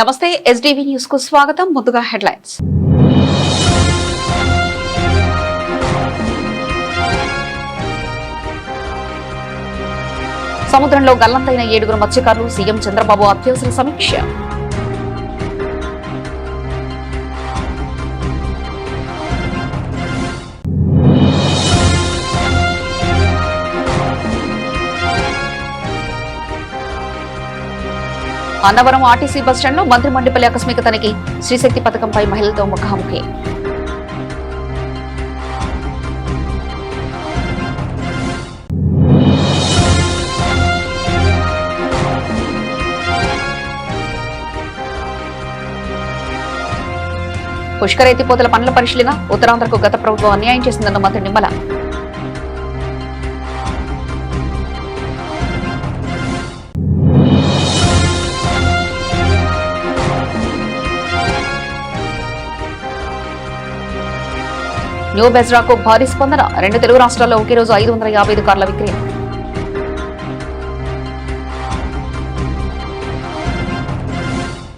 నమస్తే SDV news కు స్వాగతం. ముందుగా హెడ్లైన్స్. సముద్రంలో గల్లంతైన 7 మత్స్యకారులు, సీఎం చంద్రబాబు అత్యవసర సమీక్ష. అన్నవరం ఆర్టీసీ బస్టాండ్లో మంత్రి మండిపల్లి ఆకస్మిక తనిఖీ. శ్రీశక్తి పథకంపై మహిళలతో ముఖాముఖి. పుష్కర ఎత్తిపోతల పనుల పరిశీలన. ఉత్తరాంధ్రకు గత ప్రభుత్వం అన్యాయం చేసిందన్న మంత్రి నిమ్మల. న్యూ బెజ్రాకు భారీ స్పందన. 2 తెలుగు రాష్ట్రాల్లో ఒకే రోజు 555 కార్ల విక్రయం.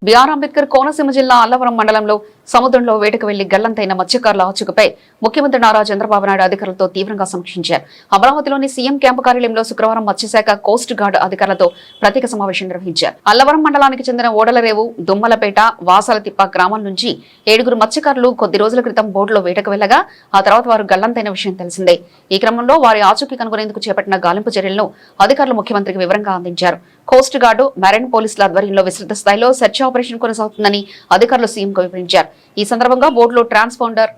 బిఆర్ అంబేద్కర్ కోనసీమ జిల్లా అల్లవరం మండలంలో సముద్రంలో వేటకు వెళ్లి గల్లంతైన మత్స్యకారుల ఆచూకీపై ముఖ్యమంత్రి నారా చంద్రబాబు నాయుడు అధికారులతో తీవ్రంగా సమీక్షించారు. అమరావతిలోని సీఎం క్యాంపు కార్యాలయంలో శుక్రవారం మత్స్యశాఖ కోస్ట్ గార్డ్ అధికారులతో ప్రత్యేక సమావేశం నిర్వహించారు. అల్లవరం మండలానికి చెందిన ఓడలరేవు, దుమ్మలపేట, వాసాలతిప్ప గ్రామాల నుంచి 7 మత్స్యకారులు కొద్ది రోజుల క్రితం బోటులో వేటకు వెళ్లగా ఆ తర్వాత వారు గల్లంతైన విషయం తెలిసిందే. ఈ క్రమంలో వారి ఆచూకీ కనుగొనేందుకు చేపట్టిన గాలింపు చర్యలను అధికారులు ముఖ్యమంత్రికి వివరంగా అందించారు. కోస్ట్ గార్డు, మెరైన్ పోలీసుల ఆధ్వర్యంలో విస్తృత స్థాయిలో సెర్చ్ ఆపరేషన్ కొనసాగుతుందని అధికారులు సీఎంకు వివరించారు. ఈ సందర్భంగా బోర్డులో ట్రాన్స్పాండర్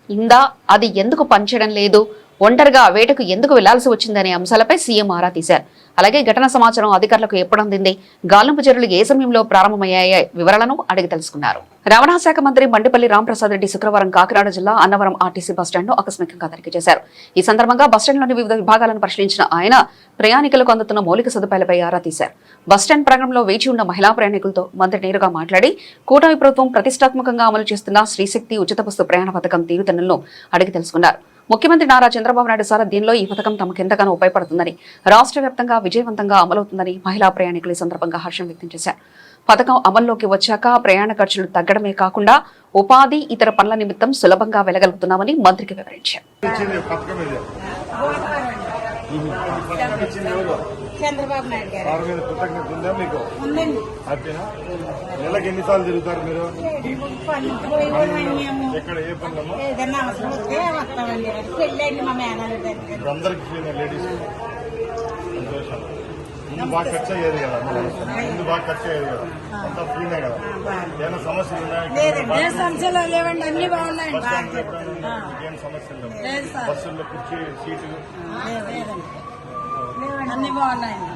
ఇందా, అది ఎందుకు పనిచేయడం లేదు, ఒంటరిగా వేటకు ఎందుకు వెళ్లాల్సి వచ్చిందనే అంశాలపై సీఎం ఆరా తీశారు. అలాగే ఘటన సమాచారం అధికారులకు ఎప్పుడు అందింది, గాలింపు చర్యలు ఏ సమయంలో ప్రారంభమయ్యాయో వివరాలను అడిగి తెలుసుకున్నారు. రవాణా శాఖ మంత్రి మండిపల్లి రాంప్రసాద్ రెడ్డి శుక్రవారం కాకినాడ జిల్లా అన్నవరం ఆర్టీసీ బస్టాండ్ ను ఆకస్మికంగా తనిఖీ చేశారు. ఈ సందర్భంగా బస్టాండ్లోని వివిధ విభాగాలను పరిశీలించిన ఆయన ప్రయాణికులకు అందుతున్న మౌలిక సదుపాయాలపై ఆరా తీశారు. బస్టాండ్ ప్రాంగణంలో వేచి ఉన్న మహిళా ప్రయాణికులతో మంత్రి నేరుగా మాట్లాడి కూటమి ప్రభుత్వం ప్రతిష్టాత్మకంగా అమలు చేస్తున్న శ్రీశక్తి ఉచిత బస్సు ప్రయాణ పథకం తీరుతెన్నులను అడిగి తెలుసుకున్నారు. ముఖ్యమంత్రి నారా చంద్రబాబు నాయుడు సారథ్యంలో ఈ పథకం తమకు ఎంతగానో ఉపయోగపడుతుందని, రాష్ట్ర వ్యాప్తంగా విజయవంతంగా అమలవుతుందని మహిళా ప్రయాణికులు ఈ సందర్భంగా హర్షం వ్యక్తం చేశారు. పథకం అమల్లోకి వచ్చాక ప్రయాణ ఖర్చులు తగ్గడమే కాకుండా ఉపాధి, ఇతర పనుల నిమిత్తం సులభంగా వెళ్లగలుగుతున్నామని మంత్రికి వివరించారు. చంద్రబాబు నాయుడు గారు కృతజ్ఞత ఉందా మీకు? నెలకి ఎన్నిసార్లు తిరుగుతారు మీరు? ఎక్కడ ఏ పనులమ్మా? ఏదన్నా అవసరం వస్తే వస్తామండి. పెళ్ళండి మా మేనల్లుడు గారికి. అందరికి ఫ్రీనే లేడీస్? సంతోషం. ముందు బాగా ఖర్చు అయ్యేది కదా, ముందు బాగా ఖర్చు అయ్యేది కదా, అంతా ఫ్రీనే కదా. ఏమైనా సమస్యలు ఉన్నాయా? సమస్యలు లేవండి, అన్ని బాగున్నాయండి. ఏం సమస్యలు లేవు? బస్సుల్లో కుర్చీ, సీట్లు అన్ని బాగున్నాయండి.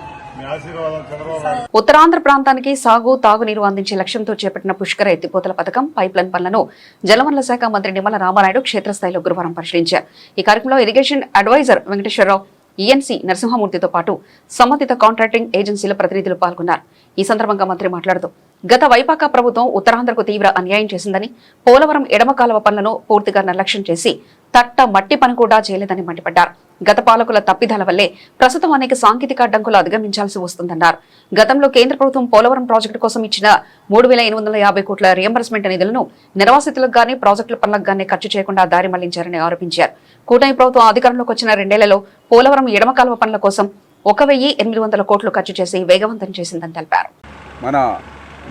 ఉత్తరాంధ్ర ప్రాంతానికి సాగు, తాగునీరు అందించే లక్ష్యంతో చేపట్టిన పుష్కర ఎత్తిపోతల పథకం పైప్లైన్ పనులను జలవనరుల శాఖ మంత్రి నిమ్మల రామానాయుడు క్షేత్రస్థాయిలో గురువారం పరిశీలించారు. ఈ కార్యక్రమంలో ఇరిగేషన్ అడ్వైజర్ వెంకటేశ్వరరావు, ఈఎన్సీ నరసింహమూర్తితో పాటు సంబంధిత కాంట్రాక్టింగ్ ఏజెన్సీల ప్రతినిధులు పాల్గొన్నారు. ఈ సందర్భంగా మంత్రి మాట్లాడుతూ గత వైపాకా ప్రభుత్వం ఉత్తరాంధ్రకు తీవ్ర అన్యాయం చేసిందని, పోలవరం ఎడమ కాలువ పనులను పూర్తిగా నిర్లక్ష్యం చేసి తట్ట మట్టి పని కూడా చేయలేదని మండిపడ్డారు. గత పాలకుల తప్పిదాల వల్లే ప్రస్తుతం అనేక సాంకేతిక అడ్డంకులు అధిగమించాల్సి వస్తుందన్నారు. గతంలో కేంద్ర ప్రభుత్వం పోలవరం ప్రాజెక్టు కోసం ఇచ్చిన 3,850 కోట్ల రియంబర్స్మెంట్ నిధులను నిర్వాసితులకు గానీ, ప్రాజెక్టుల పనులకు గానీ ఖర్చు చేయకుండా దారి మళ్లించారని ఆరోపించారు. కూటమి ప్రభుత్వం అధికారంలోకి వచ్చిన 2 ఏళ్లలో పోలవరం ఎడమ కాలువ పనుల కోసం 1,800 కోట్లు ఖర్చు చేసి వేగవంతం చేసిందని తెలిపారు. మన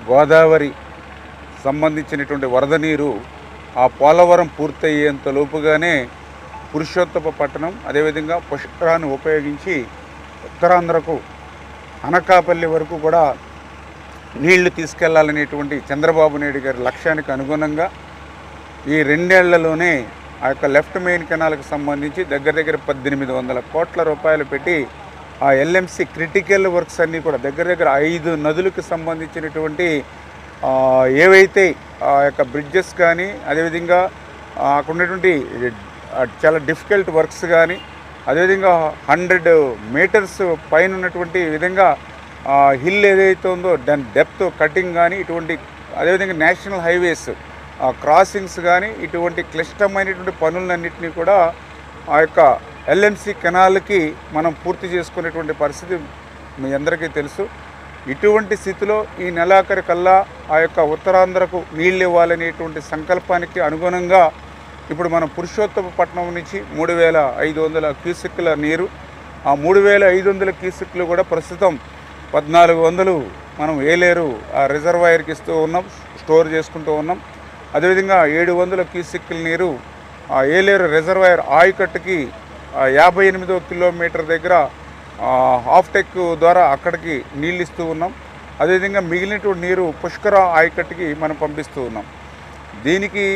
గోదావరి సంబంధించినటువంటి వరద నీరు ఆ పోలవరం పూర్తయ్యేంత లోపుగానే పురుషోత్తపట్నం, అదేవిధంగా పుష్కరాన్ని ఉపయోగించి ఉత్తరాంధ్రకు అనకాపల్లి వరకు కూడా నీళ్లు తీసుకెళ్లాలనేటువంటి చంద్రబాబు నాయుడు గారి లక్ష్యానికి అనుగుణంగా ఈ 2 ఏళ్లలోనే ఆ యొక్క లెఫ్ట్ మెయిన్ కెనాల్కి సంబంధించి దగ్గర 1,800 కోట్ల రూపాయలు పెట్టి ఆ ఎల్ఎంసి క్రిటికల్ వర్క్స్ అన్నీ కూడా దగ్గర 5 నదులకు సంబంధించినటువంటి ఏవైతే ఆ యొక్క బ్రిడ్జెస్ కానీ, అదేవిధంగా అక్కడ ఉన్నటువంటి చాలా డిఫికల్ట్ వర్క్స్ కానీ, అదేవిధంగా 100 మీటర్స్ పైన ఉన్నటువంటి విధంగా హిల్ ఏదైతే ఉందో దాని డెప్త్ కటింగ్ కానీ, ఇటువంటి అదేవిధంగా నేషనల్ హైవేస్ క్రాసింగ్స్ కానీ, ఇటువంటి క్లిష్టమైనటువంటి పనులన్నింటినీ కూడా ఆ యొక్క ఎల్ఎంసి కెనాల్కి మనం పూర్తి చేసుకునేటువంటి పరిస్థితి మీ అందరికీ తెలుసు. ఇటువంటి స్థితిలో ఈ నెలాఖరి కల్లా ఆ యొక్క ఉత్తరాంధ్రకు నీళ్ళు ఇవ్వాలనేటువంటి సంకల్పానికి అనుగుణంగా ఇప్పుడు మనం పురుషోత్తపట్నం నుంచి 3,500 క్యూసెక్కుల నీరు, ఆ 3,500 క్యూసెక్కులు కూడా ప్రస్తుతం 1,400 మనం ఏలేరు ఆ రిజర్వాయర్కి ఇస్తూ ఉన్నాం, స్టోర్ చేసుకుంటూ ఉన్నాం. అదేవిధంగా 700 క్యూసెక్కుల నీరు ఆ ఏలేరు రిజర్వాయర్ ఆయకట్టుకి 58వ కిలోమీటర్ దగ్గర హాఫ్టెక్ ద్వారా అక్కడికి నీళ్ళు ఇస్తూ ఉన్నాం. అదేవిధంగా మిగిలినటువంటి నీరు పుష్కర ఆయకట్టుకి మనం పంపిస్తూ ఉన్నాం. దీనికి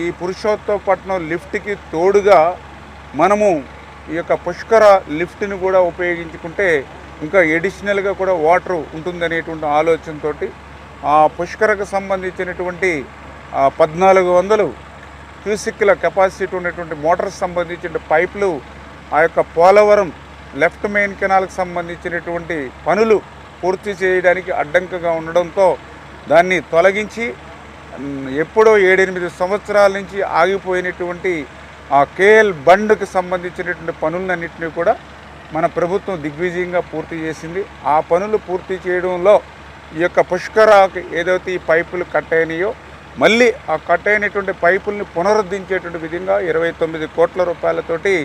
ఈ పురుషోత్తపట్నం లిఫ్ట్కి తోడుగా మనము ఈ యొక్క పుష్కర లిఫ్ట్ని కూడా ఉపయోగించుకుంటే ఇంకా ఎడిషనల్గా కూడా వాటర్ ఉంటుందనేటువంటి ఆలోచనతో ఆ పుష్కరకు సంబంధించినటువంటి 1,400 క్యూసెక్కుల కెపాసిటీ ఉన్నటువంటి మోటార్కి సంబంధించిన పైపులు ఆ యొక్క పోలవరం లెఫ్ట్ మెయిన్ కెనాల్కి సంబంధించినటువంటి పనులు పూర్తి చేయడానికి అడ్డంకిగా ఉండడంతో దాన్ని తొలగించి ఎప్పుడో 7-8 సంవత్సరాల నుంచి ఆగిపోయినటువంటి ఆ కేఎల్ బండ్కి సంబంధించినటువంటి పనులన్నింటినీ కూడా మన ప్రభుత్వం దిగ్విజయంగా పూర్తి చేసింది. ఆ పనులు పూర్తి చేయడంలో ఈ యొక్క పుష్కరాకి ఏదైతే ఈ పైపులు కట్ అయినాయో మళ్ళీ ఆ కట్ అయినటువంటి పైపుల్ని పునరుద్ధరించేటువంటి విధంగా 29 కోట్ల రూపాయలతోటి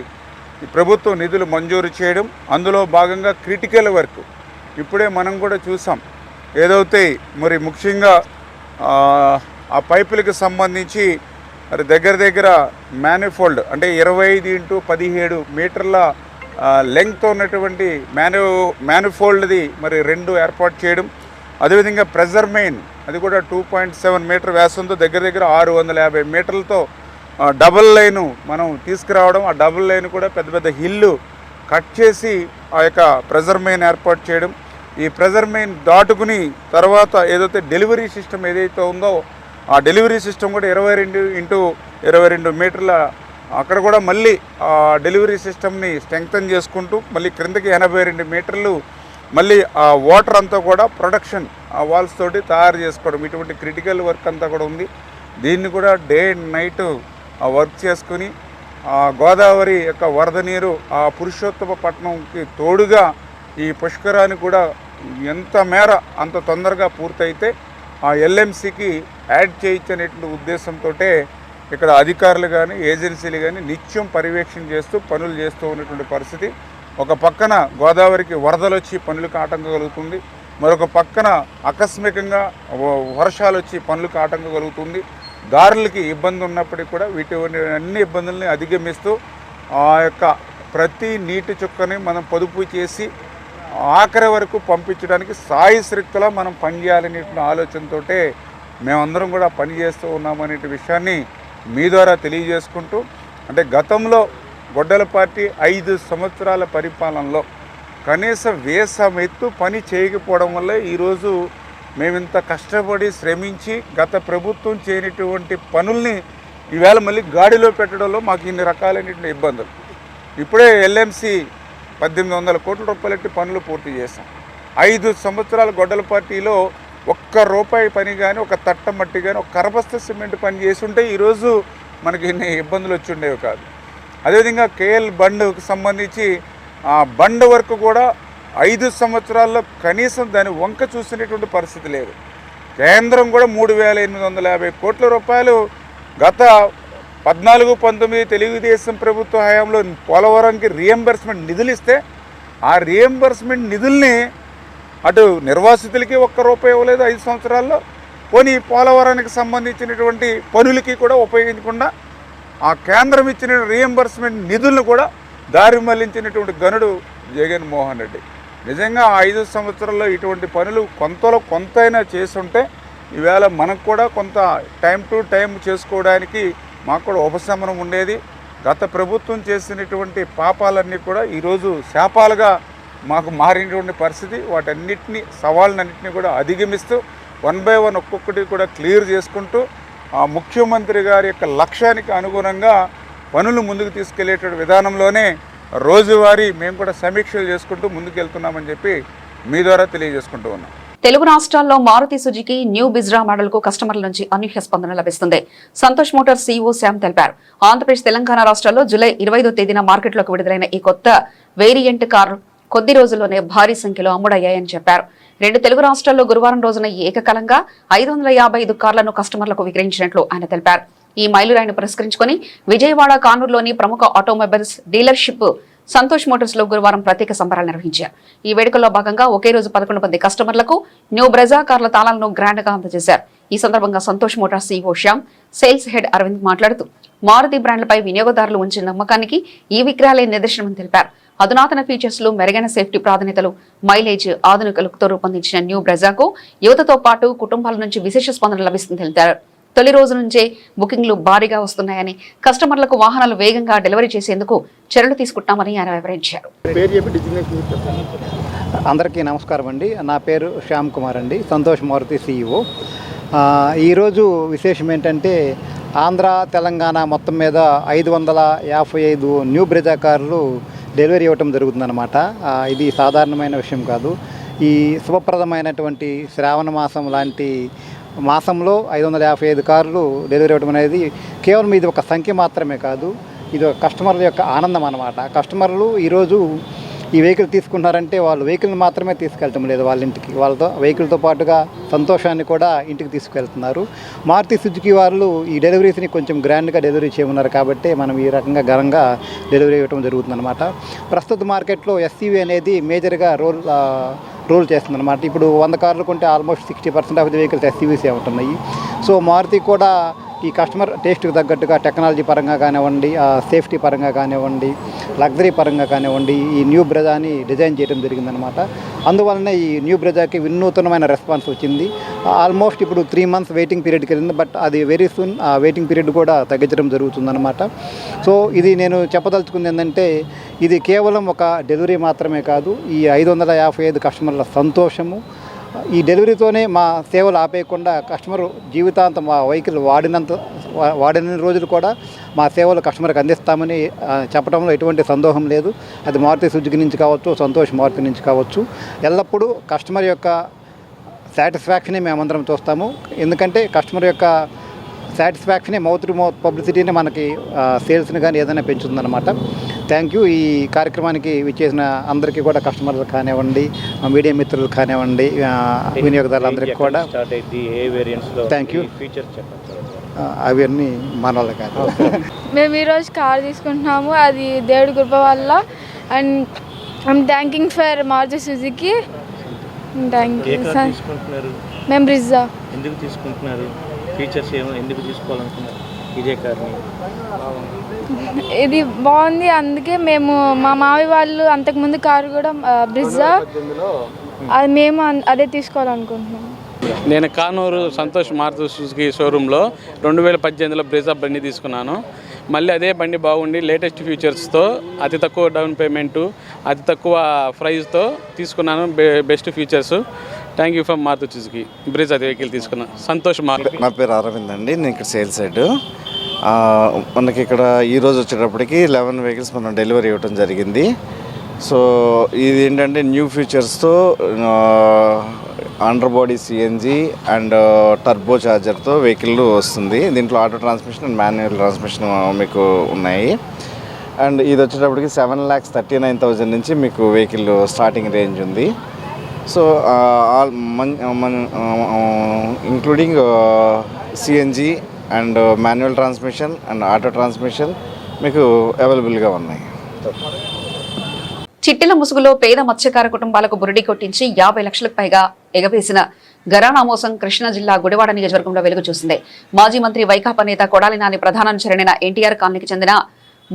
ఈ ప్రభుత్వం నిధులు మంజూరు చేయడం, అందులో భాగంగా క్రిటికల్ వర్క్ ఇప్పుడే మనం కూడా చూసాం. ఏదైతే మరి ముఖ్యంగా ఆ పైపులకు సంబంధించి మరి దగ్గర మ్యానిఫోల్డ్ అంటే 25x17 మీటర్ల లెంగ్త్ ఉన్నటువంటి మ్యానిఫోల్డ్ది మరి 2 ఏర్పాటు చేయడం. అదేవిధంగా ప్రెజర్ మెయిన్ అది కూడా 2.7 మీటర్ వ్యాసంతో దగ్గర 650 మీటర్లతో డబుల్ లైను మనం తీసుకురావడం. ఆ డబుల్ లైన్ కూడా పెద్ద హిల్లు కట్ చేసి ఆ యొక్క ప్రెజర్ మెయిన్ ఏర్పాటు చేయడం. ఈ ప్రెజర్ మెయిన్ దాటుకుని తర్వాత ఏదైతే డెలివరీ సిస్టమ్ ఏదైతే ఉందో ఆ డెలివరీ సిస్టమ్ కూడా 22x22 మీటర్ల అక్కడ కూడా మళ్ళీ ఆ డెలివరీ సిస్టమ్ని స్ట్రెంగ్తన్ చేసుకుంటూ మళ్ళీ క్రిందకి 82 మీటర్లు మళ్ళీ ఆ వాటర్ అంతా కూడా ప్రొడక్షన్ ఆ వాల్స్ తోటి తయారు చేసుకోవడం, ఇటువంటి క్రిటికల్ వర్క్ అంతా కూడా ఉంది. దీన్ని కూడా డే అండ్ నైట్ వర్క్ చేసుకుని ఆ గోదావరి యొక్క వరద నీరు ఆ పురుషోత్తపట్నంకి తోడుగా ఈ పుష్కరాన్ని కూడా ఎంత మేర అంత తొందరగా పూర్తయితే ఆ ఎల్ఎంసీకి యాడ్ చేయొచ్చనేటువంటి ఉద్దేశంతో ఇక్కడ అధికారులు కానీ ఏజెన్సీలు కానీ నిత్యం పర్యవేక్షణ చేస్తూ పనులు చేస్తూ ఉన్నటువంటి పరిస్థితి. ఒక పక్కన గోదావరికి వరదలు వచ్చి పనులకు ఆటంకం కలుగుతుంది, మరొక పక్కన ఆకస్మికంగా వర్షాలు వచ్చి పనులకు ఆటంకం కలుగుతుంది. దారులకి ఇబ్బంది ఉన్నప్పటికీ కూడా వీటి అన్ని ఇబ్బందుల్ని అధిగమిస్తూ ఆ యొక్క ప్రతి నీటి చుక్కని మనం పొదుపు చేసి ఆఖరి వరకు పంపించడానికి సాయశక్తిలా మనం పనిచేయాలనే ఆలోచనతో మేమందరం కూడా పనిచేస్తూ ఉన్నామనే విషయాన్ని మీ ద్వారా తెలియజేసుకుంటూ, అంటే గతంలో గొడ్డల పార్టీ 5 సంవత్సరాల పరిపాలనలో కనీసం వేసమెత్తు పని చేయకపోవడం వల్ల ఈరోజు మేమింత కష్టపడి శ్రమించి గత ప్రభుత్వం చేయనటువంటి పనుల్ని ఈవేళ మళ్ళీ గాడిలో పెట్టడంలో మాకు ఇన్ని రకాలైనటువంటి ఇబ్బందులు. ఇప్పుడే ఎల్ఎంసీ 1,800 కోట్ల రూపాయలెట్టి పనులు పూర్తి చేశాం. 5 సంవత్సరాల గొడ్డల పార్టీలో ₹1 పని కానీ, ఒక తట్ట మట్టి కానీ, ఒక కరబస్త సిమెంట్ పని చేసి ఉంటే ఈరోజు మనకి ఇన్ని ఇబ్బందులు వచ్చి ఉండేవి కాదు. అదేవిధంగా కేఎల్ బండ్కి సంబంధించి ఆ బండ్ వరకు కూడా 5 సంవత్సరాల్లో కనీసం దాని వంక చూసినటువంటి పరిస్థితి లేదు. కేంద్రం కూడా 3,850 కోట్ల రూపాయలు గత 14-19 తెలుగుదేశం ప్రభుత్వ హయాంలో పోలవరంకి రీఎంబర్స్మెంట్ నిధులు ఇస్తే ఆ రీఎంబర్స్మెంట్ నిధుల్ని అటు నిర్వాసితులకి ₹1 ఇవ్వలేదు 5 సంవత్సరాల్లో. పోనీ పోలవరానికి సంబంధించినటువంటి పనులకి కూడా ఉపయోగించకుండా ఆ కేంద్రం ఇచ్చిన రీఎంబర్స్మెంట్ నిధులను కూడా దారి మళ్లించినటువంటి గనుడు జగన్మోహన్ రెడ్డి. నిజంగా 5 సంవత్సరాల్లో ఇటువంటి పనులు కొంతైనా చేసుంటే ఈవేళ మనకు కూడా కొంత టైం టు టైం చేసుకోవడానికి మాకు కూడా ఉపశమనం ఉండేది. గత ప్రభుత్వం చేసినటువంటి పాపాలన్నీ కూడా ఈరోజు శాపాలుగా మాకు మారినటువంటి పరిస్థితి. వాటన్నిటినీ సవాళ్ళన్నింటినీ కూడా అధిగమిస్తూ 1 by 1 ఒక్కొక్కటి కూడా క్లియర్ చేసుకుంటూ ఆ ముఖ్యమంత్రి గారి యొక్క లక్ష్యానికి అనుగుణంగా పనులు ముందుకు తీసుకెళ్లేటువంటి విధానంలోనే రోజువారీ మేము కూడా సమీక్షలు చేసుకుంటూ ముందుకెళ్తున్నామని చెప్పి మీ ద్వారా తెలియజేసుకుంటూ ఉన్నాం. తెలుగు రాష్ట్రాల్లో మారుతి సుజుకి న్యూ బిజ్రా మోడల్ కు కస్టమర్ల నుంచి అనూహ్య స్పందన లభిస్తుంది. సంతోష్ మోటార్ సీఈఓ శ్యామ్ తెలిపారు. ఆంధ్రప్రదేశ్, తెలంగాణ రాష్ట్రాల్లో జూలై 25వ తేదీన మార్కెట్లోకి విడుదలైన ఈ కొత్త వేరియంట్ కారు కొద్ది రోజుల్లోనే భారీ సంఖ్యలో అమ్ముడయ్యాయని చెప్పారు. 2 తెలుగు రాష్ట్రాల్లో గురువారం రోజున ఏకకాలంగా 555 కార్లను కస్టమర్లకు విక్రయించినట్లు ఆయన తెలిపారు. ఈ మైలురాయిని పురస్కరించుకుని విజయవాడ కానూరులోని ప్రముఖ ఆటోమొబైల్స్ డీలర్షిప్ సంతోష్ మోటార్స్ లో గురువారం ప్రత్యేక సంబరాలు నిర్వహించారు. ఈ వేడుకల్లో భాగంగా ఒకే రోజు 11 మంది కస్టమర్లకు న్యూ బ్రెజా కార్ల తాళాలను గ్రాండ్ గా అందజేశారు. ఈ సందర్భంగా Santosh motors CEO Shyam, sales head Aravind మాట్లాడుతూ మారుతి బ్రాండ్లపై వినియోగదారులు ఉంచిన నమ్మకానికి ఈ విక్రయాలే నిదర్శనమని తెలిపారు. అధునాతన ఫీచర్స్ లు, మెరుగైన సేఫ్టీ ప్రాధాన్యతలు, మైలేజ్, ఆధునిక లుక్ తో రూపొందించిన న్యూ బ్రెజాకు యువతతో పాటు కుటుంబాల నుంచి విశేష స్పందన లభిస్తుందని తెలిపారు. తొలి రోజు నుంచే బుకింగ్లు భారీగా వస్తున్నాయని, కస్టమర్లకు వాహనాలు వేగంగా డెలివరీ చేసేందుకు చర్యలు తీసుకుంటామని ఆయన వివరించారు. అందరికీ నమస్కారం అండి. నా పేరు శ్యామ్ కుమార్ అండి, సంతోష్ మారుతి సీఈఓ. ఈరోజు విశేషం ఏంటంటే ఆంధ్ర, తెలంగాణ మొత్తం మీద 555 న్యూ బ్రెజా కార్లు డెలివరీ ఇవ్వటం జరుగుతుందన్నమాట. ఇది సాధారణమైన విషయం కాదు. ఈ శుభప్రదమైనటువంటి శ్రావణ మాసం లాంటి మాసంలో 555 కార్లు డెలివరీ ఇవ్వడం అనేది కేవలం ఇది ఒక సంఖ్య మాత్రమే కాదు, ఇది ఒక కస్టమర్ల యొక్క ఆనందం అన్నమాట. కస్టమర్లు ఈరోజు ఈ వెహికల్ తీసుకుంటారంటే వాళ్ళు వెహికల్ని మాత్రమే తీసుకెళ్ళటం లేదు, వాళ్ళ ఇంటికి వాళ్ళతో వెహికల్తో పాటుగా సంతోషాన్ని కూడా ఇంటికి తీసుకెళ్తున్నారు. మారుతి సుజుకి వాళ్ళు ఈ డెలివరీస్ని కొంచెం గ్రాండ్గా డెలివరీ చేయమన్నారు కాబట్టి మనం ఈ రకంగా ఘనంగా డెలివరీ ఇవ్వడం జరుగుతుందన్నమాట. ప్రస్తుత మార్కెట్లో ఎస్యూవీ అనేది మేజర్గా రోల్ చేస్తుందన్నమాట. ఇప్పుడు 100 కార్లు కొంటే ఆల్మోస్ట్ 60% ఆఫ్ ది వెహికల్స్ ఎస్యూవీసే ఉంటున్నాయి. సో మారుతి కూడా ఈ కస్టమర్ టేస్ట్కి తగ్గట్టుగా టెక్నాలజీ పరంగా కానివ్వండి, సేఫ్టీ పరంగా కానివ్వండి, లగ్జరీ పరంగా కానివ్వండి, ఈ న్యూ బ్రెజాని డిజైన్ చేయడం జరిగిందనమాట. అందువలన ఈ న్యూ బ్రెజాకి వినూతనమైన రెస్పాన్స్ వచ్చింది. ఆల్మోస్ట్ ఇప్పుడు 3 months వెయిటింగ్ పీరియడ్కి వెళ్ళింది, బట్ అది వెరీ సూన్ ఆ వెయిటింగ్ పీరియడ్ కూడా తగ్గించడం జరుగుతుందన్నమాట. సో ఇది నేను చెప్పదలుచుకుంది ఏంటంటే ఇది కేవలం ఒక డెలివరీ మాత్రమే కాదు, ఈ 555 కస్టమర్ల సంతోషము. ఈ డెలివరీతోనే మా సేవలు ఆపేయకుండా కస్టమర్ జీవితాంతం మా వెహికల్ వాడిన రోజులు కూడా మా సేవలు కస్టమర్కి అందిస్తామని చెప్పడంలో ఎటువంటి సందేహం లేదు. అది మారుతి సుజుకి నుంచి కావచ్చు, సంతోష్ మారుతి నుంచి కావచ్చు, ఎల్లప్పుడూ కస్టమర్ యొక్క సాటిస్ఫాక్షనే మేమందరం చూస్తాము. ఎందుకంటే కస్టమర్ యొక్క సాటిస్ఫాక్షనే మౌత్ టు మౌత్ పబ్లిసిటీని మనకి సేల్స్ని కానీ ఏదైనా పెంచుతుందన్నమాట. Thank you. ఈ కార్యక్రమానికి విచ్చేసిన అందరికీ కూడా, కస్టమర్లు కానివ్వండి, మీడియా మిత్రులు కానివ్వండి, వినియోగదారులందరికీ కూడా థ్యాంక్ యూ. అవన్నీ మన వాళ్ళ కాదు. మేము ఈరోజు కార్ తీసుకుంటున్నాము, అది దేవుడి కృప వల్ల. And I'm thanking for Maruti Suzuki. Thank you sir. మేము బ్రిజా. ఎందుకు తీసుకుంటున్నారు? ఫీచర్స్ ఏమో ఎందుకు తీసుకోవాలనుకున్నారు ఇదే కార్ని? ఇది బాగుంది, అందుకే మేము మా మావి వాళ్ళు అంతకుముందు కారు కూడా బ్రిజా, అది మేము అదే తీసుకోవాలనుకుంటున్నాం. నేను కానూరు సంతోష్ మారుతి సుజుకి షోరూంలో 2018లో బ్రెజా బండి తీసుకున్నాను. మళ్ళీ అదే బండి బాగుండి లేటెస్ట్ ఫీచర్స్తో, అతి తక్కువ డౌన్ పేమెంటు, అతి తక్కువ ప్రైస్తో తీసుకున్నాను. Best features. Thank you for Maruti Suzuki. Brezza vehicle తీసుకున్నాను. సంతోష్ మారుతి. నా పేరు అరవింద్ అండి, నేను ఇక్కడ సేల్స్ హెడ్. మనకి ఇక్కడ ఈరోజు వచ్చేటప్పటికి 11 వెహికల్స్ మనం డెలివరీ ఇవ్వడం జరిగింది. సో ఇది ఏంటంటే న్యూ ఫీచర్స్తో under body CNG and turbo ఛార్జర్తో వెహికల్ వస్తుంది. దీంట్లో auto transmission and manual transmission మీకు ఉన్నాయి. అండ్ ఇది వచ్చేటప్పటికి 7,39,000 నుంచి మీకు వెహికల్ స్టార్టింగ్ రేంజ్ ఉంది. So including CNG and manual transmission and auto transmission మీకు అవైలబుల్గా ఉన్నాయి. చిట్టెల ముసుగులో పేద మత్స్యకార కుటుంబాలకు బురిడి కొట్టించి 50 లక్షలకు పైగా ఎగవేసిన ఘరానా మోసం కృష్ణా జిల్లా గుడివాడ నియోజకవర్గంలో వెలుగు చూసింది. మాజీ మంత్రి వైకాపా నేత కొడాలి నాని ప్రధానానుచరుడైన ఎన్టీఆర్ కాలనీకి చెందిన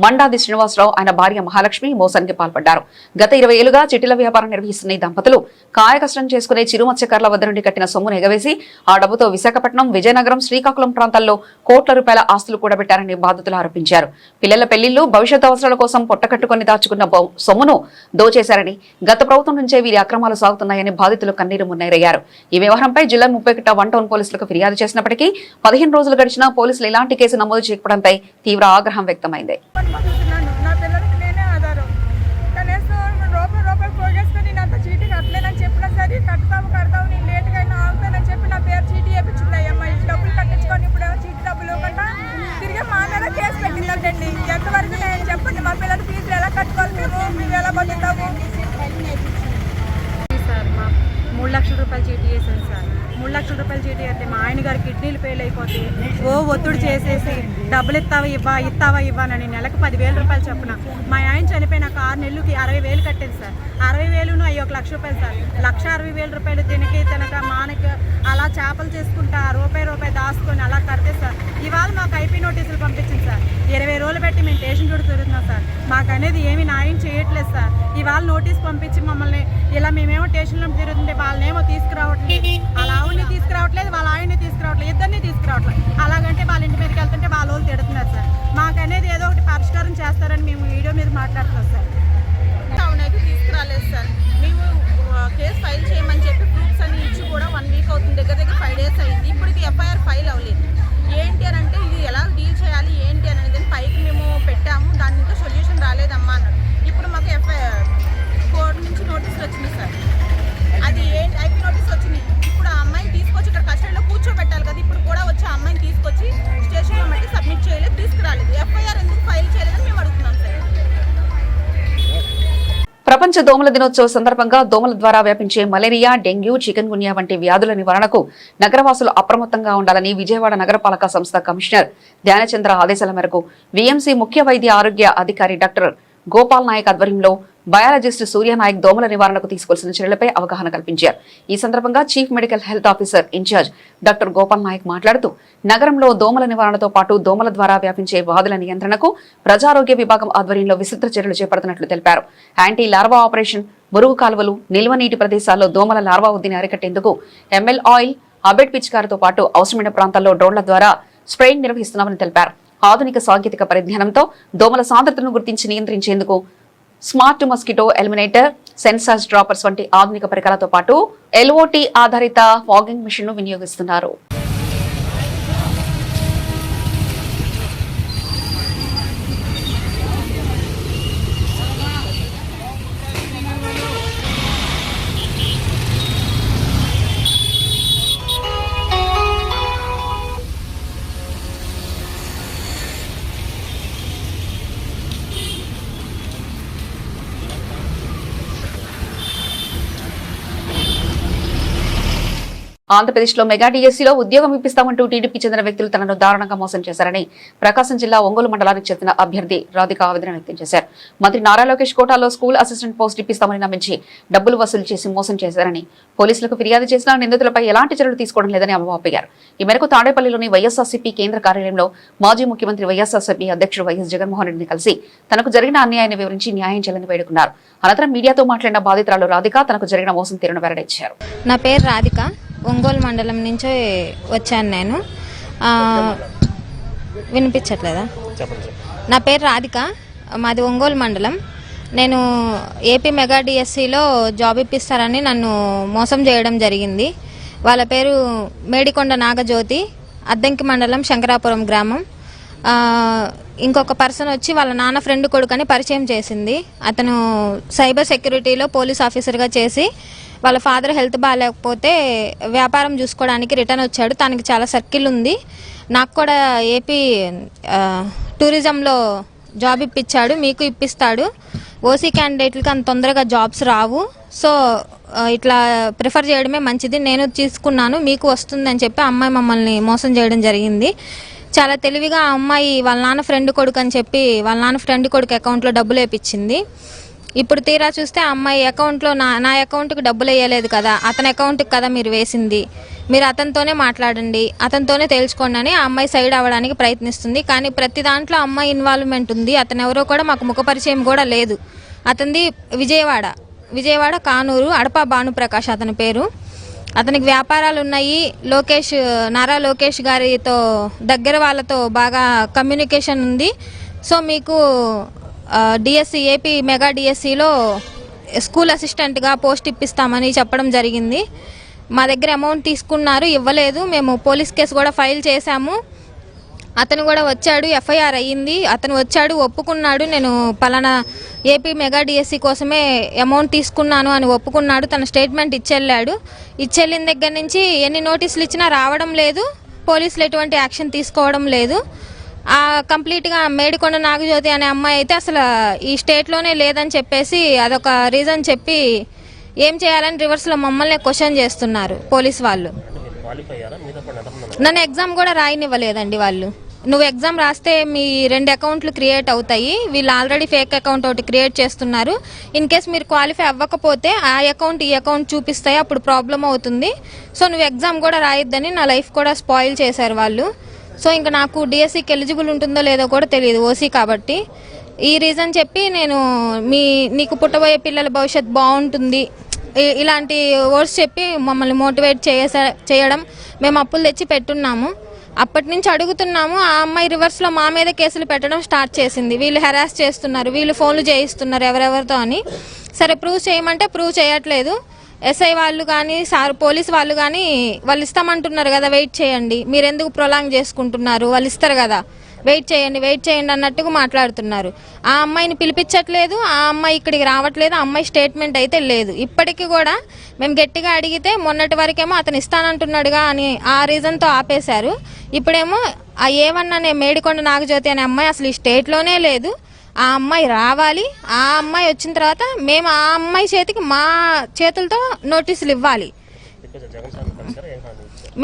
మండాది శ్రీనివాసరావు, ఆయన భార్య మహాలక్ష్మి మోసానికి పాల్పడ్డారు. గత 20 ఏళ్లుగా చిట్టిల వ్యాపారం నిర్వహిస్తున్న ఈ దంపతులు కాయకష్టం చేసుకునే చిరు మత్స్యకారుల వద్ద నుండి కట్టిన సొమ్మును ఎగవేసి ఆ డబ్బుతో విశాఖపట్నం, విజయనగరం, శ్రీకాకుళం ప్రాంతాల్లో కోట్ల రూపాయల ఆస్తులు కూడబెట్టారని బాధితులు ఆరోపించారు. పిల్లల పెళ్లిళ్లు, భవిష్యత్ అవసరాల కోసం పొట్టకట్టుకుని దాచుకున్న సొమ్మును దోచేశారని, గత ప్రభుత్వం నుంచే వీరి అక్రమాలు సాగుతున్నాయని బాధితులు కన్నీరు మున్నీరయ్యారు. ఈ వ్యవహారంపై జిల్లా 30 1 టౌన్ పోలీసులకు ఫిర్యాదు చేసినప్పటికీ 15 రోజులు గడిచినా పోలీసులు ఎలాంటి కేసు నమోదు చేయకపోవడంపై తీవ్ర ఆగ్రహం వ్యక్తమైంది. నా పిల్లలకి నేనే ఆధారం. కనీసం రూపాయలు పోగేసుకొని నేను అంత చీటీ కట్టలేనని చెప్పినా సరే, కడతావు నేను లేట్గా అయినా ఆగుతానని చెప్పి నా పేరు చీటీ వేయించింది. అయ్యమ్మ ఈ డబ్బులు కట్టించుకొని ఇప్పుడు చీటీ డబ్బులు ఇవ్వకుండా తిరిగి మా మీద కేసు పెట్టిందంటండి. ఎంతవరకు నేను చెప్పండి, మా పిల్లలు ఫీజులు ఎలా కట్టుకోవాలి మేము ఎలా బతుకుతాము? సార్ మా 3 లక్షల రూపాయలు చీటీ వేసాను సార్. 3 లక్షల రూపాయలు చీటీ అయితే మా ఆయన గారి కిడ్నీలు ఫెయిల్ అయిపోతే ఒత్తిడి చేసేసి డబ్బులు ఇస్తావా ఇవ్వనని నెలకు 10,000 రూపాయలు చెప్పిన మా ఆయన చనిపోయినాక 6 నెలలకి 60,000 కట్టేది సార్. 60,000 అయ్యి 1 లక్ష రూపాయలు సార్. 1,60,000 రూపాయలు తినక మానక అలా చేపలు చేసుకుంటా రూపాయి దాచుకొని అలా కడితే సార్ ఇవాళ మాకు ఐపీ నోటీసులు పంపించింది సార్. 20 రోజులు పెట్టి మేము స్టేషన్ చుట్టూ తిరుగుతున్నాం సార్. మాకు అనేది ఏమీ న్యాయం చేయట్లేదు సార్. ఇవాళ నోటీస్ పంపించి మమ్మల్ని ఇలా మేమేమో స్టేషన్లో తిరుగుతుంటే వాళ్ళనేమో తీసుకురావట్లేదు, అలా ఆవిడని తీసుకురావట్లేదు, వాళ్ళ ఆయన్ని తీసుకురావట్లేదు, ఇద్దరిని తీసుకురావట్లేదు. అలాగంటే వాళ్ళ ఇంటి మీదకి వెళ్తుంటే వాళ్ళ వాళ్ళు తిడుతున్నారు సార్. మాకు అనేది ఏదో ఒకటి పరిష్కారం చేస్తారని మేము వీడియో మీద మాట్లాడుతున్నాం సార్. టౌన్ అయితే తీసుకురాలేదు సార్. మేము కేసు ఫైల్ చేయమని చెప్పి ప్రూఫ్స్ అన్ని ఇచ్చి కూడా 1 వీక్ అవుతుంది, దగ్గర 5 డేస్ అయింది. ఇప్పటికి ఎఫ్ఐఆర్ ఫైల్ అవ్వలేదు. ఏంటి అని అంటే ఇది ఎలా డీల్ చేయాలి ఏంటి అనేది పైకి మేము పెట్టాము, దాని ఇంకా సొల్యూషన్ రాలేదమ్మా అన్నారు. ఇప్పుడు మాకు కోర్టు నుంచి నోటీసులు వచ్చినాయి సార్. అది ఏంటి ఐపీ నోటీస్ వచ్చింది. ఇప్పుడు ఆ అమ్మాయిని తీసుకొచ్చి ఇక్కడ కస్టడీలో కూర్చోబెట్టాలి కదా. ఇప్పుడు కూడా వచ్చి ఆ అమ్మాయిని తీసుకొచ్చి స్టేషన్లో మట్టి సబ్మిట్ చేయలేదు, తీసుకురాలేదు. ఎఫ్ఐఆర్ ఎందుకు ఫైల్ చేయలేదని మేము అడుగుతున్నాం సార్. ప్రపంచ దోమల దినోత్సవ సందర్భంగా దోమల ద్వారా వ్యాపించే మలేరియా, డెంగ్యూ, చికెన్ గున్యా వంటి వ్యాధుల నివారణకు నగరవాసులు అప్రమత్తంగా ఉండాలని విజయవాడ నగరపాలక సంస్థ కమిషనర్ ధ్యానచంద్ర ఆదేశాల మేరకు విఎంసీ ముఖ్య వైద్య ఆరోగ్య అధికారి డాక్టర్ గోపాల్ నాయక్ ఆధ్వర్యంలో బయాలజిస్ట్ సూర్యనాయక్ దోమల నివారణకు తీసుకోవాల్సిన చర్యలపై అవగాహన కల్పించారు. ఈ సందర్భంగా chief medical health officer incharge doctor Gopal Nayak మాట్లాడుతూ నగరంలో దోమల నివారణతో పాటు దోమల ద్వారా వ్యాపించే వ్యాధుల నియంత్రణకు ప్రజారోగ్య విభాగం ఆధ్వర్యంలో విస్తృత చర్యలు చేపడుతున్నట్లు తెలిపారు. యాంటీ లార్వా ఆపరేషన్, మురుగు కాలువలు, నిల్వ నీటి ప్రదేశాల్లో దోమల లార్వా వృద్ధిని అరికట్టేందుకు ఎంఎల్ ఆయిల్, అబెడ్ పిచికారితో పాటు అవసరమైన ప్రాంతాల్లో డ్రోన్ల ద్వారా స్ప్రేయింగ్ నిర్వహిస్తున్నామని తెలిపారు. ఆధునిక సాంకేతిక పరిజ్ఞానంతో దోమల సాంద్రతను గుర్తించి నియంత్రించేందుకు smart mosquito eliminator, sensors droppers వంటి ఆధునిక పరికరాలతో పాటు ఎల్ఓటీ ఆధారిత ఫాగింగ్ మిషన్ ను వినియోగిస్తున్నారు. ఆంధ్రప్రదేశ్లో మెగా డిఎస్సీలో ఉద్యోగం ఇప్పిస్తామంటూ టీడీపీ చెందిన వ్యక్తులు తనను దారుణంగా మోసం చేశారని ప్రకాశం జిల్లా ఒంగోలు మండలానికి చెందిన అభ్యర్థి రాధిక ఆవేదన వ్యక్తం చేశారు. మంత్రి నారా లోకేష్ కోటాలో స్కూల్ అసిస్టెంట్ పోస్ట్ ఇప్పిస్తామని నమ్మించి డబ్బులు వసూలు చేసి మోసం చేశారని పోలీసులకు ఫిర్యాదు చేసిన నిందితులపై ఎలాంటి చర్యలు తీసుకోవడం లేదని ఆరోపించారు. ఈ మేరకు తాడేపల్లిలోని వైఎస్ఆర్సీపీ కేంద్ర కార్యాలయంలో మాజీ ముఖ్యమంత్రి వైఎస్ఆర్సీపీ అధ్యక్షుడు వైఎస్ జగన్మోహన్ రెడ్డిని కలిసి తనకు జరిగిన అన్యాయాన్ని వివరించి న్యాయం చేయాలని వేడుకున్నారు. అనంతరం మీడియాతో మాట్లాడిన బాధితురాలు రాధిక తనకు జరిగిన మోసం తీరును వెల్లడించారు. నా పేరు రాధిక, ఒంగోలు మండలం నుంచి వచ్చాను నేను. వినిపించట్లేదా? నా పేరు రాధిక, మాది ఒంగోలు మండలం. నేను ఏపీ మెగా డిఎస్సిలో జాబ్ ఇప్పిస్తారని నన్ను మోసం చేయడం జరిగింది. వాళ్ళ పేరు మేడికొండ నాగజ్యోతి, అద్దంకి మండలం, శంకరాపురం గ్రామం. ఇంకొక పర్సన్ వచ్చి వాళ్ళ నాన్న ఫ్రెండ్ కొడుకని పరిచయం చేసింది. అతను సైబర్ సెక్యూరిటీలో పోలీస్ ఆఫీసర్గా చేసి వాళ్ళ ఫాదర్ హెల్త్ బాగాలేకపోతే వ్యాపారం చూసుకోవడానికి రిటర్న్ వచ్చాడు. తనకి చాలా సర్కిల్ ఉంది. నాకు కూడా ఏపీ టూరిజంలో జాబ్ ఇప్పించాడు, మీకు ఇప్పిస్తాడు. ఓసీ క్యాండిడేట్లకి అంత తొందరగా జాబ్స్ రావు, సో ఇట్లా ప్రిఫర్ చేయడమే మంచిది, నేను తీసుకున్నాను, మీకు వస్తుందని చెప్పి అమ్మాయి మమ్మల్ని మోసం చేయడం జరిగింది. చాలా తెలివిగా ఆ అమ్మాయి వాళ్ళ నాన్న ఫ్రెండ్ కొడుకు అని చెప్పి వాళ్ళ నాన్న ఫ్రెండ్ కొడుకు అకౌంట్లో డబ్బులు వేయించింది. ఇప్పుడు తీరా చూస్తే ఆ అమ్మాయి అకౌంట్లో నా అకౌంట్కి డబ్బులు వేయలేదు కదా, అతని అకౌంట్కి కదా మీరు వేసింది, మీరు అతనితోనే మాట్లాడండి, అతనితోనే తేల్చుకోండి అని ఆ అమ్మాయి సైడ్ అవ్వడానికి ప్రయత్నిస్తుంది. కానీ ప్రతి దాంట్లో అమ్మాయి ఇన్వాల్వ్మెంట్ ఉంది. అతను ఎవరో కూడా మాకు ముఖపరిచయం కూడా లేదు. అతనిది విజయవాడ కానూరు, అడపా భానుప్రకాష్ అతని పేరు. అతనికి వ్యాపారాలు ఉన్నాయి. నారా లోకేష్ గారితో దగ్గర వాళ్ళతో బాగా కమ్యూనికేషన్ ఉంది. సో మీకు డిఎస్సి ఏపీ మెగా డిఎస్సిలో స్కూల్ అసిస్టెంట్గా పోస్ట్ ఇప్పిస్తామని చెప్పడం జరిగింది. మా దగ్గర అమౌంట్ తీసుకున్నారు, ఇవ్వలేదు. మేము పోలీస్ కేసు కూడా ఫైల్ చేశాము. అతను కూడా వచ్చాడు, ఎఫ్ఐఆర్ అయ్యింది. అతను వచ్చాడు, ఒప్పుకున్నాడు, నేను పలానా ఏపీ మెగా డిఎస్సి కోసమే అమౌంట్ తీసుకున్నాను అని ఒప్పుకున్నాడు. తన స్టేట్మెంట్ ఇచ్చెళ్ళాడు. ఇచ్చెళ్ళిన దగ్గర నుంచి ఎన్ని నోటీసులు ఇచ్చినా రావడం లేదు, పోలీసులు ఎటువంటి యాక్షన్ తీసుకోవడం లేదు. కంప్లీట్గా మేడికొండ నాగజ్యోతి అనే అమ్మాయి అయితే అసలు ఈ స్టేట్లోనే లేదని చెప్పేసి అదొక రీజన్ చెప్పి ఏం చేయాలని రివర్స్లో మమ్మల్ని క్వశ్చన్ చేస్తున్నారు పోలీస్ వాళ్ళు. నన్ను ఎగ్జామ్ కూడా రాయనివ్వలేదండి వాళ్ళు. నువ్వు ఎగ్జామ్ రాస్తే మీ 2 అకౌంట్లు క్రియేట్ అవుతాయి, వీళ్ళు ఆల్రెడీ ఫేక్ అకౌంట్ ఒకటి క్రియేట్ చేస్తున్నారు, ఇన్ కేస్ మీరు క్వాలిఫై అవ్వకపోతే ఆ అకౌంట్ ఈ అకౌంట్ చూపిస్తాయి, అప్పుడు ప్రాబ్లం అవుతుంది, సో నువ్వు ఎగ్జామ్ కూడా రాయొద్దని నా లైఫ్ కూడా స్పాయిల్ చేశారు వాళ్ళు. సో ఇంకా నాకు డిఎస్సికి ఎలిజిబుల్ ఉంటుందో లేదో కూడా తెలియదు, ఓసీ కాబట్టి. ఈ రీజన్ చెప్పి నేను నీకు పుట్టబోయే పిల్లల భవిష్యత్తు బాగుంటుంది ఇలాంటి వర్డ్స్ చెప్పి మమ్మల్ని మోటివేట్ చేయడం, మేము అప్పులు తెచ్చి పెట్టున్నాము. అప్పటి నుంచి అడుగుతున్నాము. ఆ అమ్మాయి రివర్స్లో మా మీద కేసులు పెట్టడం స్టార్ట్ చేసింది. వీళ్ళు హెరాస్ చేస్తున్నారు, వీళ్ళు ఫోన్లు చేయిస్తున్నారు ఎవరెవరితో అని. సరే ప్రూవ్ చేయమంటే ప్రూవ్ చేయట్లేదు. ఎస్ఐ వాళ్ళు కానీ పోలీస్ వాళ్ళు కానీ వాళ్ళు ఇస్తామంటున్నారు కదా, వెయిట్ చేయండి, మీరు ఎందుకు ప్రొలాంగ్ చేసుకుంటున్నారు, వాళ్ళు ఇస్తారు కదా, వెయిట్ చేయండి అన్నట్టుగా మాట్లాడుతున్నారు. ఆ అమ్మాయిని పిలిపించట్లేదు, ఆ అమ్మాయి ఇక్కడికి రావట్లేదు, ఆ అమ్మాయి స్టేట్మెంట్ అయితే లేదు. ఇప్పటికీ కూడా మేము గట్టిగా అడిగితే మొన్నటి వరకేమో అతను ఇస్తానంటున్నాడుగా అని ఆ రీజన్తో ఆపేశారు. ఇప్పుడేమో ఆ ఏమన్నా మేడికొండ నాగజ్యోతి అనే అమ్మాయి అసలు ఈ స్టేట్లోనే లేదు, ఆ అమ్మాయి రావాలి, ఆ అమ్మాయి వచ్చిన తర్వాత మేము ఆ అమ్మాయి చేతికి మా చేతులతో నోటీసులు ఇవ్వాలి.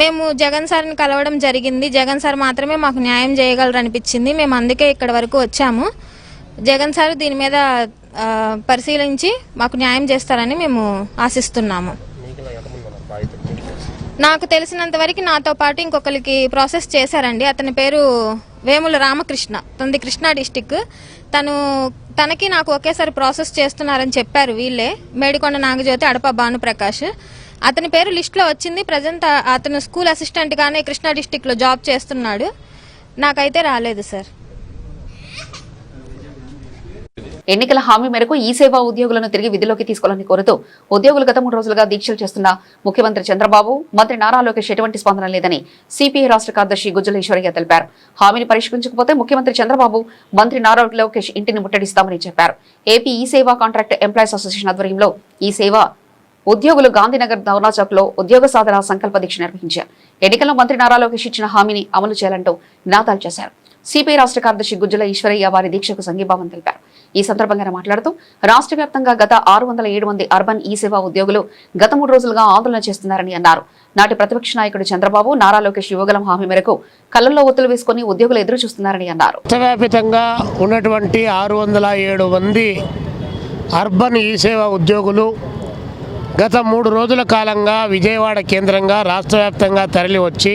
మేము జగన్ సార్ని కలవడం జరిగింది. జగన్ సార్ మాత్రమే మాకు న్యాయం చేయగలరు అనిపించింది. మేము అందుకే ఇక్కడ వరకు వచ్చాము. జగన్ సార్ దీని మీద పరిశీలించి మాకు న్యాయం చేస్తారని మేము ఆశిస్తున్నాము. నాకు తెలిసినంత వరకు నాతో పాటు ఇంకొకరికి ప్రాసెస్ చేశారండి. అతని పేరు వేముల రామకృష్ణ, తనది కృష్ణా డిస్టిక్. తనకి నాకు ఒకేసారి ప్రాసెస్ చేస్తున్నారని చెప్పారు వీళ్ళే. మేడికొండ నాగజ్యోతి, అడప భానుప్రకాష్ అతని పేరు లిస్ట్లో వచ్చింది. ప్రజెంట్ అతను స్కూల్ అసిస్టెంట్గానే కృష్ణా డిస్టిక్లో జాబ్ చేస్తున్నాడు. నాకైతే రాలేదు సార్. ఎన్నికల హామీ మేరకు ఈ సేవా ఉద్యోగులను తిరిగి విధిలోకి తీసుకోవాలని కోరుతూ ఉద్యోగులు గత 3 రోజులుగా దీక్షలు చేస్తున్న ముఖ్యమంత్రి చంద్రబాబు, మంత్రి నారా లోకేష్ ఎటువంటి స్పందన లేదని సిపిఐ రాష్ట్ర కార్యదర్శి గుజ్జల ఈశ్వరయ్య తెలిపారు. హామీని పరిష్కరించకపోతే ముఖ్యమంత్రి చంద్రబాబు, మంత్రి నారా లోకేష్ ఇంటిని ముట్టడిస్తామని చెప్పారు. ఏపీ ఈ సేవా కాంట్రాక్ట్ ఎంప్లాయీస్ అసోసియేషన్ ఆధ్వర్యంలో ఈ సేవా ఉద్యోగులు గాంధీనగర్ ధర్నా చౌక్ లో ఉద్యోగ సాధన సంకల్ప దీక్ష నిర్వహించారు. ఎన్నికల్లో మంత్రి నారా లోకేష్ ఇచ్చిన హామీని అమలు చేయాలంటూ నినాదాలు చేశారు. సిపిఐ రాష్ట్ర కార్యదర్శి గుజ్జల ఈశ్వరయ్య వారి దీక్షకు సంఘీభావం తెలిపారు. ఈ సందర్భంగా మాట్లాడుతూ రాష్ట్ర వ్యాప్తంగా గత 607 మంది అర్బన్ ఈ సేవా ఉద్యోగులు గత 3 రోజులుగా ఆందోళన చేస్తున్నారని అన్నారు. నాటి ప్రతిపక్ష నాయకుడు చంద్రబాబు, నారా లోకేష్ యువగలం హామీ మేరకు కళ్ళల్లో ఒత్తులు వేసుకుని ఉద్యోగులు ఎదురు చూస్తున్నారని అన్నారు. రాష్ట్రవ్యాప్తంగా ఉన్నటువంటి 607 మంది అర్బన్ ఈ సేవా ఉద్యోగులు గత 3 రోజుల కాలంగా విజయవాడ కేంద్రంగా రాష్ట్ర వ్యాప్తంగా తరలి వచ్చి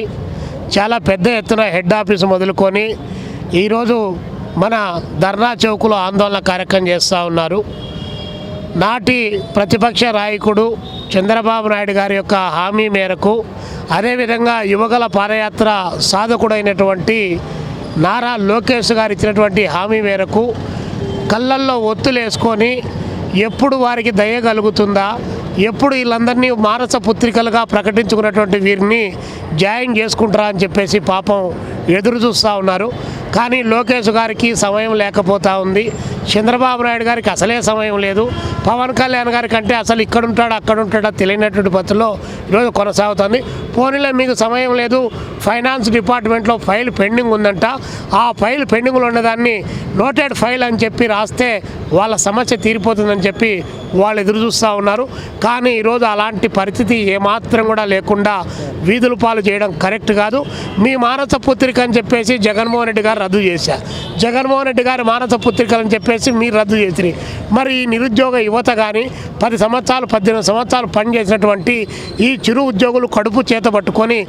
చాలా పెద్ద ఎత్తున హెడ్ ఆఫీసు మొదలుకొని ఈరోజు మన ధర్నా చౌకులో ఆందోళన కార్యక్రమం చేస్తూ ఉన్నారు. నాటి ప్రతిపక్ష నాయకుడు చంద్రబాబు నాయుడు గారి యొక్క హామీ మేరకు, అదేవిధంగా యువగల పాదయాత్ర సాధకుడైనటువంటి నారా లోకేష్ గారు ఇచ్చినటువంటి హామీ మేరకు కళ్ళల్లో ఒత్తులు వేసుకొని ఎప్పుడు వారికి దయ కలుగుతుందా, ఎప్పుడు వీళ్ళందరినీ మానస పుత్రికలుగా ప్రకటించుకున్నటువంటి వీరిని జాయిన్ చేసుకుంటారా అని చెప్పేసి పాపం ఎదురు చూస్తూ ఉన్నారు. కానీ లోకేష్ గారికి సమయం లేకపోతూ ఉంది, చంద్రబాబు నాయుడు గారికి అసలే సమయం లేదు, పవన్ కళ్యాణ్ గారి కంటే అసలు ఇక్కడ ఉంటాడా అక్కడ ఉంటాడా తెలియనటువంటి పద్ధతిలో ఈరోజు కొనసాగుతుంది. పోనీలో మీకు సమయం లేదు, ఫైనాన్స్ డిపార్ట్మెంట్లో ఫైల్ పెండింగ్ ఉందంట, ఆ ఫైల్ పెండింగ్లో ఉన్నదాన్ని నోటెడ్ ఫైల్ అని చెప్పి రాస్తే వాళ్ళ సమస్య తీరిపోతుందని చెప్పి వాళ్ళు ఎదురు చూస్తూ ఉన్నారు. కానీ ఈరోజు అలాంటి పరిస్థితి ఏమాత్రం కూడా లేకుండా వీధుల పాలు చేయడం కరెక్ట్ కాదు. మీ మానస పుత్రిక అని చెప్పేసి జగన్మోహన్ రెడ్డి గారు రద్దు చేశారు. జగన్మోహన్ రెడ్డి గారి మానస పుత్రికలని చెప్పేసి మీరు రద్దు చేసిరి. మరి ఈ నిరుద్యోగ యువత కానీ 10 సంవత్సరాలు 18 సంవత్సరాలు పనిచేసినటువంటి ఈ చిరు ఉద్యోగులు కడుపు చేత పట్టుకొని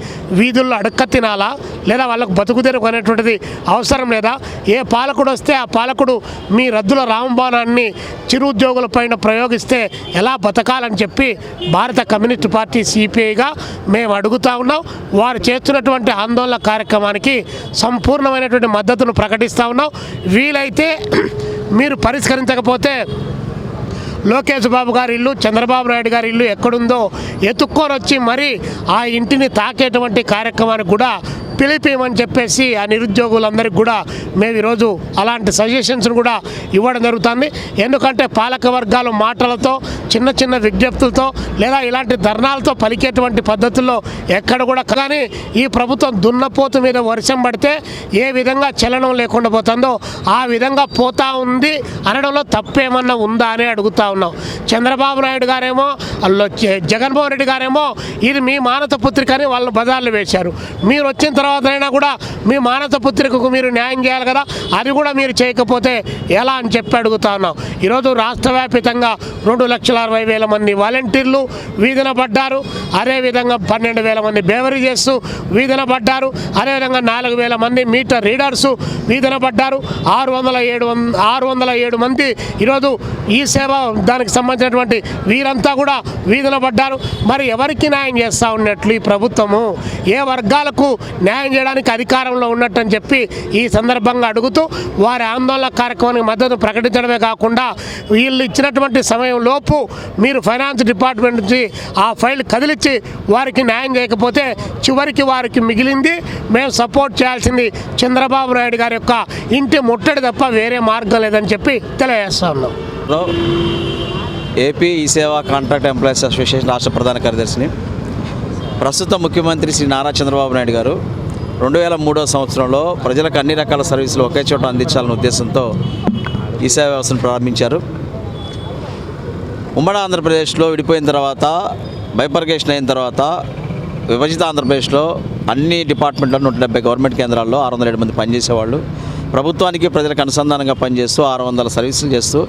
వీధుల్లో అడక్క తినాలా, లేదా వాళ్ళకు బతుకుదెరువు అనేటువంటిది అవసరం లేదా? ఏ పాలకుడు వస్తే ఆ పాలకుడు మీ రద్దుల రామబాణాన్ని చిరు ఉద్యోగుల పైన ప్రయోగిస్తే ఎలా బతకాలని చెప్పి భారత కమ్యూనిస్ట్ పార్టీ సిపిఐగా మేము అడుగుతూ ఉన్నాం. వారు చేస్తున్నటువంటి ఆందోళన కార్యక్రమానికి సంపూర్ణమైనటువంటి మద్దతును ప్రకటిస్తూ ఉన్నాం. వీలైతే మీరు పరిష్కరించకపోతే లోకేష్ బాబు గారి ఇల్లు, చంద్రబాబు నాయుడు గారి ఇల్లు ఎక్కడుందో ఎత్తుక్కొని వచ్చి మరి ఆ ఇంటిని తాకేటువంటి కార్యక్రమానికి కూడా పిలిపిమని చెప్పేసి ఆ నిరుద్యోగులందరికీ కూడా మేము ఈరోజు అలాంటి సజెషన్స్ను కూడా ఇవ్వడం జరుగుతుంది. ఎందుకంటే పాలక వర్గాలు మాటలతో చిన్న చిన్న విజ్ఞప్తులతో లేదా ఇలాంటి ధర్నాలతో పలికేటువంటి పద్ధతుల్లో ఎక్కడ కూడా కానీ ఈ ప్రభుత్వం దున్నపోతు మీద వర్షం పడితే ఏ విధంగా చలనం లేకుండా పోతుందో ఆ విధంగా పోతా ఉంది అనడంలో తప్పేమన్నా ఉందా అని అడుగుతా ఉన్నాం. చంద్రబాబు నాయుడు గారేమో జగన్మోహన్ రెడ్డి గారేమో ఇది మీ మానత పుత్రిక అని వాళ్ళు బజార్లు వేశారు. మీరు వచ్చిన తర్వాతైనా కూడా మీ మానత పుత్రికకు మీరు న్యాయం చేయాలి కదా, అది కూడా మీరు చేయకపోతే ఎలా అని చెప్పి అడుగుతా ఉన్నాం. ఈరోజు రాష్ట్ర వ్యాప్తంగా 2,60,000 మంది వాలంటీర్లు వీధిన పడ్డారు. అదేవిధంగా 12,000 మంది బేవరేజెస్ వీధిన పడ్డారు. అదేవిధంగా 4,000 మంది మీటర్ రీడర్సు వీధిన పడ్డారు. 607 మంది ఈరోజు ఈ సేవ దానికి సంబంధించినటువంటి వీరంతా కూడా వీధిన పడ్డారు. మరి ఎవరికి న్యాయం చేస్తూ ఉన్నట్లు ఈ ప్రభుత్వము? ఏ వర్గాలకు న్యాయం చేయడానికి అధికారంలో ఉన్నట్టు అని చెప్పి ఈ సందర్భంగా అడుగుతూ వారి ఆందోళన కార్యక్రమానికి మద్దతు ప్రకటించడమే కాకుండా వీళ్ళు ఇచ్చినటువంటి సమయంలోపు మీరు ఫైనాన్స్ డిపార్ట్మెంట్ నుంచి ఆ ఫైల్ కదిలిచ్చి వారికి న్యాయం చేయకపోతే చివరికి వారికి మిగిలింది మేము సపోర్ట్ చేయాల్సింది చంద్రబాబు నాయుడు గారి యొక్క ఇంటి ముట్టడి తప్ప వేరే మార్గం లేదని చెప్పి తెలియజేస్తా ఉన్నాం. ఏపీ ఈ సేవా కాంట్రాక్ట్ ఎంప్లాయీస్ అసోసియేషన్ రాష్ట్ర ప్రధాన కార్యదర్శిని. ప్రస్తుత ముఖ్యమంత్రి శ్రీ నారా చంద్రబాబు నాయుడు గారు 2003 సంవత్సరంలో ప్రజలకు అన్ని రకాల సర్వీసులు ఒకే చోట అందించాలనే ఉద్దేశంతో ఈ సేవా వ్యవస్థను ప్రారంభించారు. ఉమ్మడి ఆంధ్రప్రదేశ్లో విడిపోయిన తర్వాత బైపర్గేషన్ అయిన తర్వాత విభజిత ఆంధ్రప్రదేశ్లో అన్ని డిపార్ట్మెంట్లో 170 గవర్నమెంట్ కేంద్రాల్లో 607 మంది పనిచేసేవాళ్ళు. ప్రభుత్వానికి ప్రజలకు అనుసంధానంగా పనిచేస్తూ 600 సర్వీసులు చేస్తూ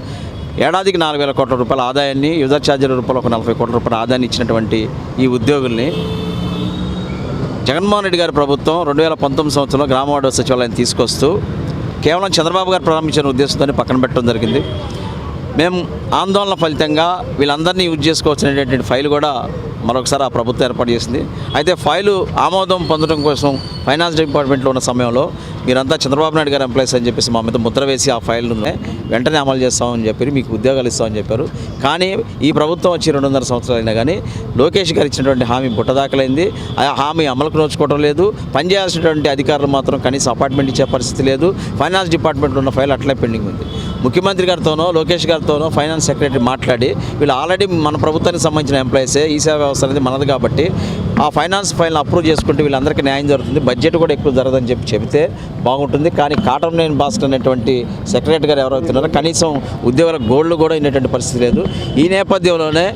ఏడాదికి 4,000 కోట్ల రూపాయల ఆదాయాన్ని, యూజర్ ఛార్జీల రూపంలో ఒక 40 కోట్ల రూపాయల ఆదాయాన్ని ఇచ్చినటువంటి ఈ ఉద్యోగుల్ని జగన్మోహన్ రెడ్డి గారి ప్రభుత్వం 2019 సంవత్సరంలో గ్రామవార్డు సచివాలయాన్ని తీసుకొస్తూ కేవలం చంద్రబాబు గారు ప్రారంభించిన ఉద్దేశంతో పక్కన పెట్టడం జరిగింది. మేము ఆందోళన ఫలితంగా వీళ్ళందరినీ యూజ్ చేసుకోవచ్చినటువంటి ఫైల్ కూడా మరొకసారి ఆ ప్రభుత్వం ఏర్పాటు చేసింది. అయితే ఫైలు ఆమోదం పొందడం కోసం ఫైనాన్స్ డిపార్ట్మెంట్లో ఉన్న సమయంలో మీరంతా చంద్రబాబు నాయుడు గారు ఎంప్లాయీస్ అని చెప్పేసి మా మీద ముద్ర వేసి ఆ ఫైల్ను వెంటనే అమలు చేస్తామని చెప్పి మీకు ఉద్యోగాలు ఇస్తామని చెప్పారు. కానీ ఈ ప్రభుత్వం వచ్చి 2.5 సంవత్సరాలు అయినా కానీ లోకేష్ గారు ఇచ్చినటువంటి హామీ బుట్టదాఖలైంది. ఆ హామీ అమలుకు నోచుకోవడం లేదు. పనిచేయాల్సినటువంటి అధికారులు మాత్రం కనీసం అపార్ట్మెంట్ ఇచ్చే పరిస్థితి లేదు. ఫైనాన్స్ డిపార్ట్మెంట్లో ఉన్న ఫైల్ అట్లే పెండింగ్ ఉంది. ముఖ్యమంత్రి గారితోనో లోకేష్ గారితోనో ఫైనాన్స్ సెక్రటరీ మాట్లాడి వీళ్ళు ఆల్రెడీ మన ప్రభుత్వానికి సంబంధించిన ఎంప్లాయీసే, ఈ సేవా వ్యవస్థ అనేది మనది కాబట్టి ఆ ఫైనాన్స్ ఫైల్ని అప్రూవ్ చేసుకుంటే వీళ్ళందరికీ న్యాయం జరుగుతుంది, బడ్జెట్ కూడా ఎక్కువ జరగదని చెప్పి చెబితే బాగుంటుంది. కానీ కాటంనేని భాస్కర్ అనేటువంటి సెక్రటరీ గారు ఎవరైతే ఉన్నారో కనీసం ఉద్యోగుల గోల్డ్ కూడా అయినటువంటి పరిస్థితి లేదు. ఈ నేపథ్యంలోనే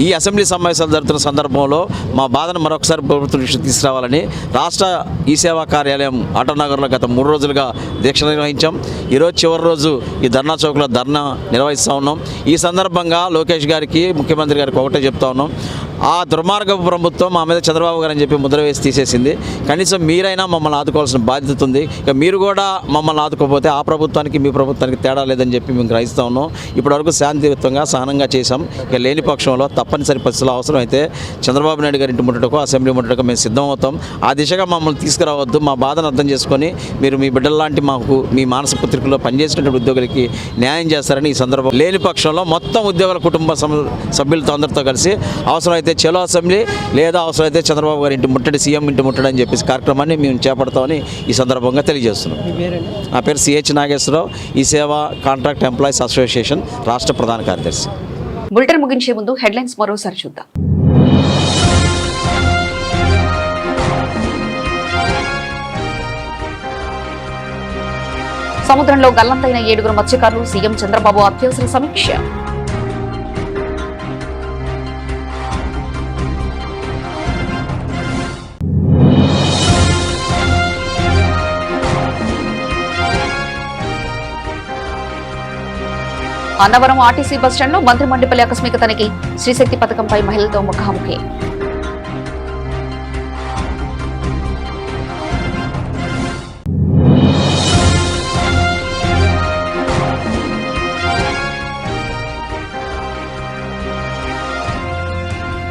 ఈ అసెంబ్లీ సమావేశాలు జరుగుతున్న సందర్భంలో మా బాధను మరొకసారి ప్రభుత్వం దృష్టికి తీసుకురావాలని రాష్ట్ర ఈ సేవా కార్యాలయం ఆటోనగర్లో గత 3 రోజులుగా దీక్ష నిర్వహించాం. ఈరోజు చివరి రోజు ఈ ధర్నా చౌక్లో ధర్నా నిర్వహిస్తూ ఉన్నాం. ఈ సందర్భంగా లోకేష్ గారికి, ముఖ్యమంత్రి గారికి ఒకటే చెప్తా ఉన్నాం, ఆ దుర్మార్గపు ప్రభుత్వం మా మీద చంద్రబాబు గారు అని చెప్పి ముద్ర వేసి తీసేసింది. కనీసం మీరైనా మమ్మల్ని ఆదుకోవాల్సిన బాధ్యత ఉంది. ఇక మీరు కూడా మమ్మల్ని ఆదుకోకపోతే ఆ ప్రభుత్వానికి మీ ప్రభుత్వానికి తేడా లేదని చెప్పి మేము గ్రహిస్తూ ఉన్నాం. ఇప్పటివరకు శాంతియుతంగా సహనంగా చేశాం. ఇక లేని పక్షంలో తప్పనిసరి పరిస్థితుల్లో అవసరం అయితే చంద్రబాబు నాయుడు గారి ఇంటి ముట్టడకో అసెంబ్లీ ముట్టడకో మేము సిద్ధం అవుతాం. ఆ దిశగా మమ్మల్ని తీసుకురావద్దు. మా బాధను అర్థం చేసుకొని మీరు మీ బిడ్డల్లాంటి మాకు మీ మానస పుత్రికలో పనిచేసినటువంటి ఉద్యోగులకి న్యాయం చేస్తారని ఈ సందర్భం. లేని పక్షంలో మొత్తం ఉద్యోగుల కుటుంబ సభ్యులతో అందరితో కలిసి అవసరమైతే చలో అసెంబ్లీ లేదా అవసరమైతే చంద్రబాబు గారి ఇంటి ముట్టడి, సీఎం ఇంటి ముట్టడి అని చెప్పేసి కార్యక్రమాన్ని మేము చేపడతామని ఈ సందర్భంగా తెలియజేస్తున్నాం. నా పేరు సిహెచ్ నాగేశ్వరరావు, ఈ సేవా కాంట్రాక్ట్ ఎంప్లాయీస్ అసోసియేషన్ రాష్ట్ర ప్రధాన కార్యదర్శి. బులెటిన్ ముగించే ముందు హెడ్లైన్స్ మరోసారి చూద్దాం. సముద్రంలో గల్లంతైన 7 మత్స్యకారులు, సీఎం చంద్రబాబు అత్యవసర సమీక్ష. అన్నవరం ఆర్టీసీ బస్టాండ్లో మంత్రి మండిపల్లి ఆకస్మిక తనిఖీ, శ్రీశక్తి పథకంపై మహిళలతో ముఖాముఖి.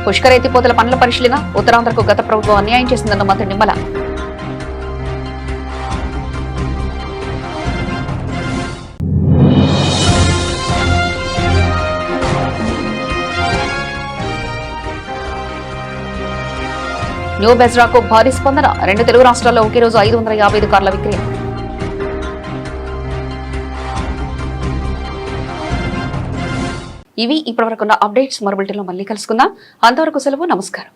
పుష్కర ఎత్తిపోతల పనుల పరిశీలన, ఉత్తరాంధ్రకు గత ప్రభుత్వం అన్యాయం చేసిందన్న మంత్రి నిమ్మల. న్యూ బెజ్రాకు భారీ స్పందన. 2 తెలుగు రాష్ట్రాల్లో ఒకే రోజు 555 కార్ల విక్రయం. ఇవి ఇప్పటివరకున్న అప్డేట్స్. మరో బులెటిన్లో మళ్ళీ కలుసుకుందాం. అంతవరకు సెలవు. నమస్కారం.